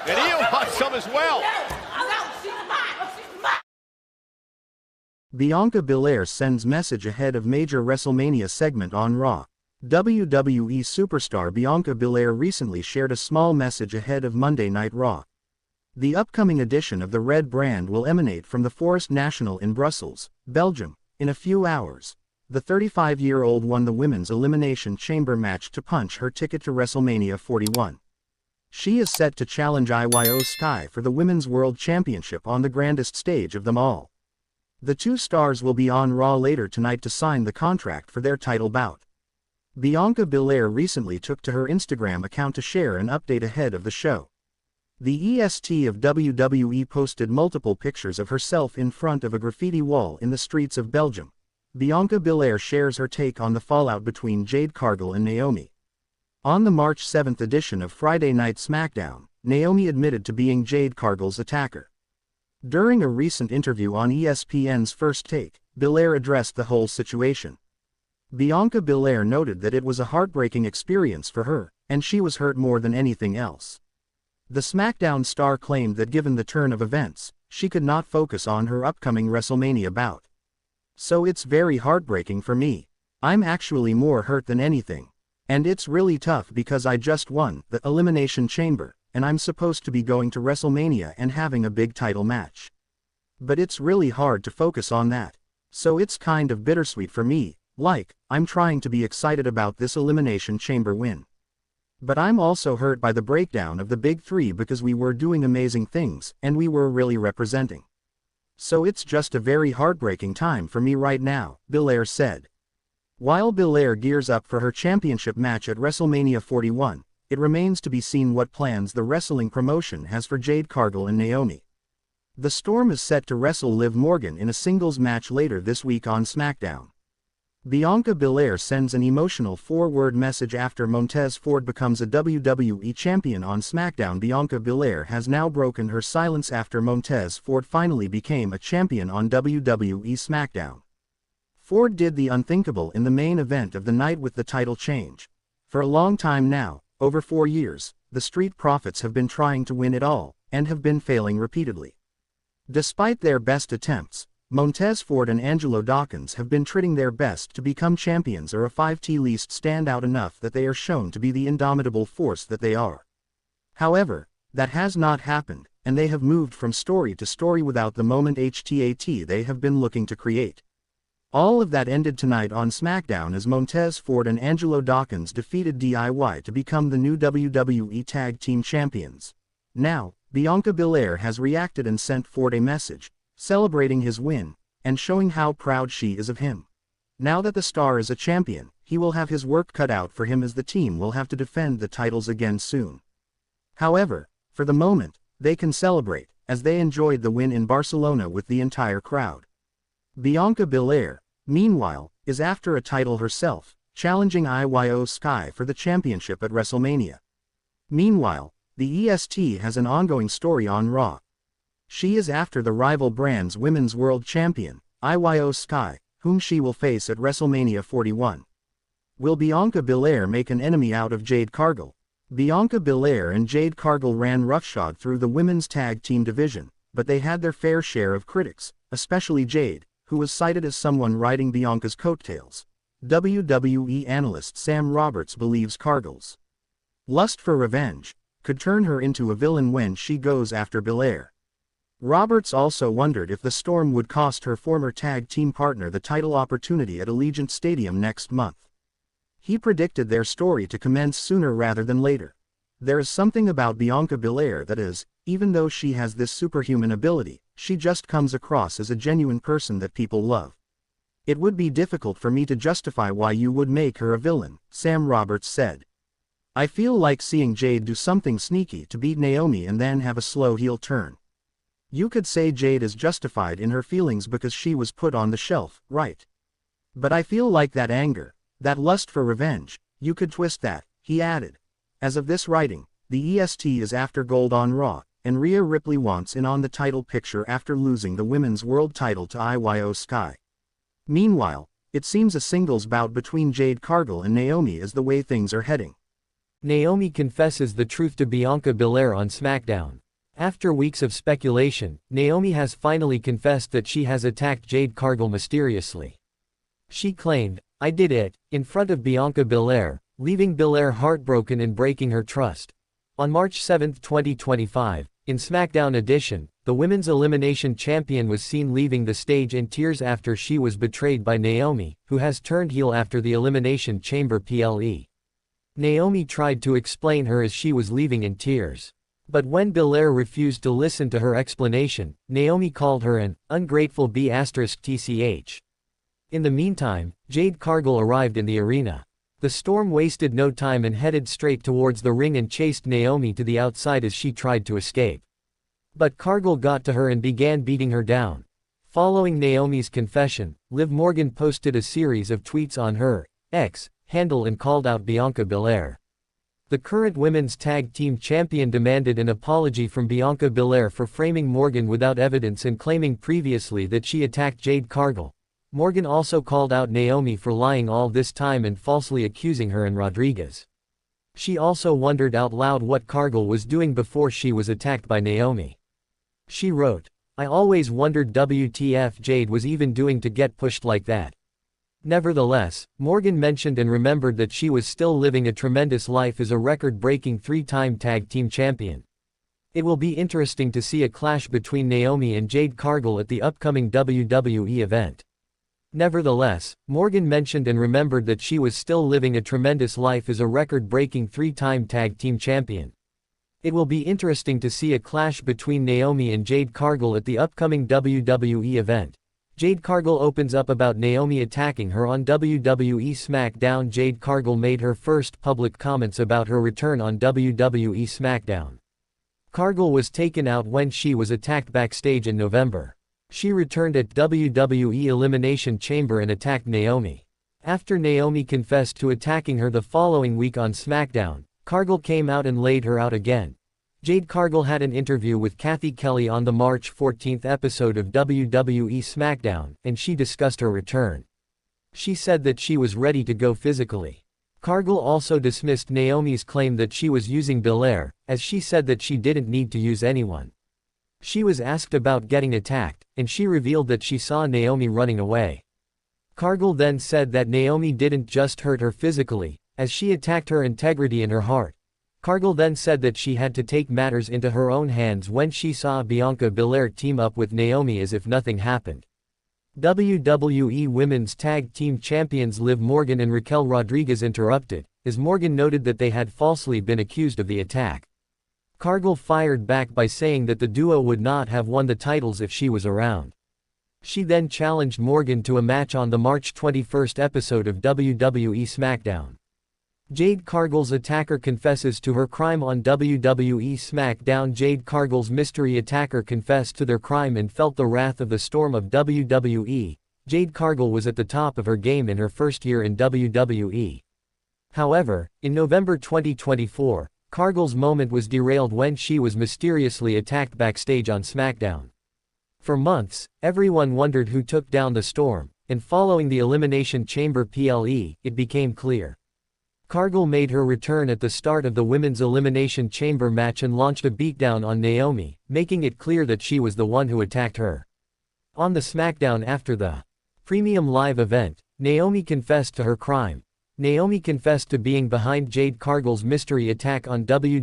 And Io wants some as well. Bianca Belair sends message ahead of major WrestleMania segment on Raw. WWE Superstar Bianca Belair recently shared a small message ahead of Monday Night Raw. The upcoming edition of the Red brand will emanate from the Forest National in Brussels, Belgium, in a few hours. The 35-year-old won the Women's Elimination Chamber match to punch her ticket to WrestleMania 41. She is set to challenge IYO SKY for the Women's World Championship on the grandest stage of them all. The two stars will be on Raw later tonight to sign the contract for their title bout. Bianca Belair recently took to her Instagram account to share an update ahead of the show. The EST of WWE posted multiple pictures of herself in front of a graffiti wall in the streets of Belgium. Bianca Belair shares her take on the fallout between Jade Cargill and Naomi. On the March 7th edition of Friday Night SmackDown, Naomi admitted to being Jade Cargill's attacker. During a recent interview on ESPN's First Take, Belair addressed the whole situation. Bianca Belair noted that it was a heartbreaking experience for her, and she was hurt more than anything else. The SmackDown star claimed that given the turn of events, she could not focus on her upcoming WrestleMania bout. "So it's very heartbreaking for me. I'm actually more hurt than anything. And it's really tough because I just won the Elimination Chamber, and I'm supposed to be going to WrestleMania and having a big title match. But it's really hard to focus on that. So it's kind of bittersweet for me, like, I'm trying to be excited about this Elimination Chamber win. But I'm also hurt by the breakdown of the Big Three because we were doing amazing things, and we were really representing. So it's just a very heartbreaking time for me right now," Belair said. While Belair gears up for her championship match at WrestleMania 41, it remains to be seen what plans the wrestling promotion has for Jade Cargill and Naomi. The Storm is set to wrestle Liv Morgan in a singles match later this week on SmackDown. Bianca Belair sends an emotional four-word message after Montez Ford becomes a WWE champion on SmackDown. Bianca Belair has now broken her silence after Montez Ford finally became a champion on WWE SmackDown. Ford did the unthinkable in the main event of the night with the title change. For a long time now, over 4 years, the Street Profits have been trying to win it all, and have been failing repeatedly. Despite their best attempts, Montez Ford and Angelo Dawkins have been trying their best to become champions or a 5T least stand out enough that they are shown to be the indomitable force that they are. However, that has not happened, and they have moved from story to story without the moment HTAT they have been looking to create. All of that ended tonight on SmackDown as Montez Ford and Angelo Dawkins defeated DIY to become the new WWE Tag Team Champions. Now, Bianca Belair has reacted and sent Ford a message, celebrating his win, and showing how proud she is of him. Now that the star is a champion, he will have his work cut out for him as the team will have to defend the titles again soon. However, for the moment, they can celebrate, as they enjoyed the win in Barcelona with the entire crowd. Bianca Belair, meanwhile, is after a title herself, challenging IYO SKY for the championship at WrestleMania. Meanwhile, the EST has an ongoing story on Raw. She is after the rival brand's Women's World Champion, IYO SKY, whom she will face at WrestleMania 41. Will Bianca Belair make an enemy out of Jade Cargill? Bianca Belair and Jade Cargill ran roughshod through the women's tag team division, but they had their fair share of critics, especially Jade, who was cited as someone riding Bianca's coattails. WWE analyst Sam Roberts believes Cargill's lust for revenge could turn her into a villain when she goes after Belair. Roberts also wondered if the Storm would cost her former tag team partner the title opportunity at Allegiant Stadium next month. He predicted their story to commence sooner rather than later. There is something about Bianca Belair that is, even though she has this superhuman ability, she just comes across as a genuine person that people love. It would be difficult for me to justify why you would make her a villain, Sam Roberts said. I feel like seeing Jade do something sneaky to beat Naomi and then have a slow heel turn. You could say Jade is justified in her feelings because she was put on the shelf, right? But I feel like that anger, that lust for revenge, you could twist that, he added. As of this writing, the EST is after gold on Raw, and Rhea Ripley wants in on the title picture after losing the Women's World title to IYO SKY. Meanwhile, it seems a singles bout between Jade Cargill and Naomi is the way things are heading. Naomi confesses the truth to Bianca Belair on SmackDown. After weeks of speculation, Naomi has finally confessed that she has attacked Jade Cargill mysteriously. She claimed, "I did it," in front of Bianca Belair, leaving Belair heartbroken and breaking her trust. On March 7, 2025, in SmackDown Edition, the Women's Elimination Champion was seen leaving the stage in tears after she was betrayed by Naomi, who has turned heel after the Elimination Chamber PLE. Naomi tried to explain her as she was leaving in tears. But when Belair refused to listen to her explanation, Naomi called her an ungrateful B***tch. In the meantime, Jade Cargill arrived in the arena. The Storm wasted no time and headed straight towards the ring and chased Naomi to the outside as she tried to escape. But Cargill got to her and began beating her down. Following Naomi's confession, Liv Morgan posted a series of tweets on her X handle and called out Bianca Belair. The current Women's Tag Team Champion demanded an apology from Bianca Belair for framing Morgan without evidence and claiming previously that she attacked Jade Cargill. Morgan also called out Naomi for lying all this time and falsely accusing her and Rodriguez. She also wondered out loud what Cargill was doing before she was attacked by Naomi. She wrote, "I always wondered WTF Jade was even doing to get pushed like that." Nevertheless, Morgan mentioned and remembered that she was still living a tremendous life as a record-breaking 3-time tag team champion. It will be interesting to see a clash between Naomi and Jade Cargill at the upcoming WWE event. Nevertheless, Morgan mentioned and remembered that she was still living a tremendous life as a record-breaking 3-time tag team champion. It will be interesting to see a clash between Naomi and Jade Cargill at the upcoming WWE event. Jade Cargill opens up about Naomi attacking her on WWE SmackDown. Jade Cargill made her first public comments about her return on WWE SmackDown. Cargill was taken out when she was attacked backstage in November. She returned at WWE Elimination Chamber and attacked Naomi. After Naomi confessed to attacking her the following week on SmackDown, Cargill came out and laid her out again. Jade Cargill had an interview with Kathy Kelly on the March 14 episode of WWE SmackDown, and she discussed her return. She said that she was ready to go physically. Cargill also dismissed Naomi's claim that she was using Belair, as she said that she didn't need to use anyone. She was asked about getting attacked, and she revealed that she saw Naomi running away. Cargill then said that Naomi didn't just hurt her physically, as she attacked her integrity and her heart. Cargill then said that she had to take matters into her own hands when she saw Bianca Belair team up with Naomi as if nothing happened. WWE Women's Tag Team Champions Liv Morgan and Raquel Rodriguez interrupted, as Morgan noted that they had falsely been accused of the attack. Cargill fired back by saying that the duo would not have won the titles if she was around. She then challenged Morgan to a match on the March 21 episode of WWE SmackDown. Jade Cargill's attacker confesses to her crime on WWE SmackDown. Jade Cargill's mystery attacker confessed to their crime and felt the wrath of the Storm of WWE. Jade Cargill was at the top of her game in her first year in WWE. However, in November 2024, Cargill's moment was derailed when she was mysteriously attacked backstage on SmackDown. For months, everyone wondered who took down the Storm, and following the Elimination Chamber PLE, it became clear. Cargill made her return at the start of the Women's Elimination Chamber match and launched a beatdown on Naomi, making it clear that she was the one who attacked her. On the SmackDown after the Premium Live event, Naomi confessed to her crime. Naomi confessed to being behind Jade Cargill's mystery attack on WWE